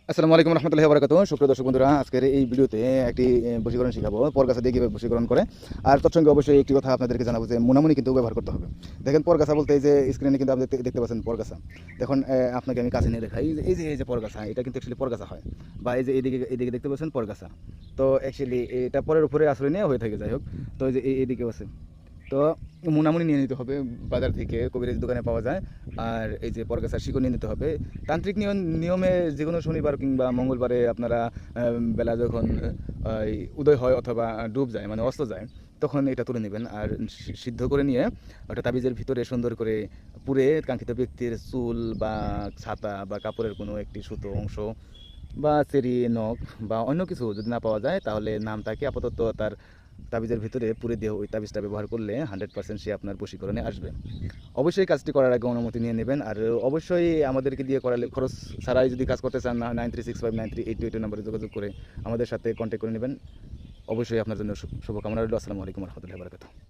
আসসালামু আলাইকুম রহমতুল্লাহি ওয়া বারাকাতুহু। সুপ্রিয় দর্শক বন্ধুরা, আজকের এই ভিডিওতে একটি বশীকরণ শিখাবো, পরগাছা দিয়ে কীভাবে বশীকরণ করে। আর তৎসঙ্গে অবশ্যই একটি কথা আপনাদেরকে জানাবো যে মুনামুনি কিন্তু ব্যবহার করতে হবে। দেখেন, পরগাছা বলতে এই যে স্ক্রিনে কিন্তু আপনি দেখতে পাচ্ছেন পরগাছা। দেখুন, আপনাকে আমি কাছে নিয়ে দেখাই, এই যে পরগাছা, এটা কিন্তু অ্যাকচুয়ালি পরগাছা হয়, বা এই যে এদিকে দেখতে পাচ্ছেন পরগাছা। তো অ্যাকচুয়ালি এটা পরের উপরে আশ্রয় নিয়ে হয়ে থাকে, যাই হোক। তো এই যে এইদিকেও আছে। তো মুনামুনি নিয়ে নিতে হবে, বাজার থেকে কবিরাজ দোকানে পাওয়া যায়। আর এই যে পরগাছার শিকড় নিয়ে নিতে হবে। তান্ত্রিক নিয়মে যে কোনো শনিবার কিংবা মঙ্গলবারে আপনারা বেলা যখন উদয় হয় অথবা ডুব যায়, মানে অস্ত যায়, তখন এটা তুলে নেবেন। আর সিদ্ধ করে নিয়ে ওটা তাবিজের ভিতরে সুন্দর করে পুরে কাঙ্ক্ষিত ব্যক্তির চুল বা ছাতা বা কাপড়ের কোনো একটি সুতো অংশ বা চেরি নখ বা অন্য কিছু যদি না পাওয়া যায়, তাহলে নামটাকে আপাতত তার তাবিজের ভিতরে পুরে দিয়ে ওই তাবিজটা ব্যবহার করলে 100% সে আপনার বশীকরণে আসবে। অবশ্যই কাজটি করার আগে অনুমতি নিয়ে নেবেন। আর অবশ্যই আমাদেরকে দিয়ে করালে, খরচ ছাড়াই যদি কাজ করতে চান, না 9365938282 নম্বরে যোগাযোগ করে আমাদের সাথে কন্ট্যাক্ট করে নেবেন। অবশ্যই আপনার জন্য শুভকামনা রইল। আসসালামু আলাইকুম রহমতুল্লাহি ওয়া বারাকাতুহু।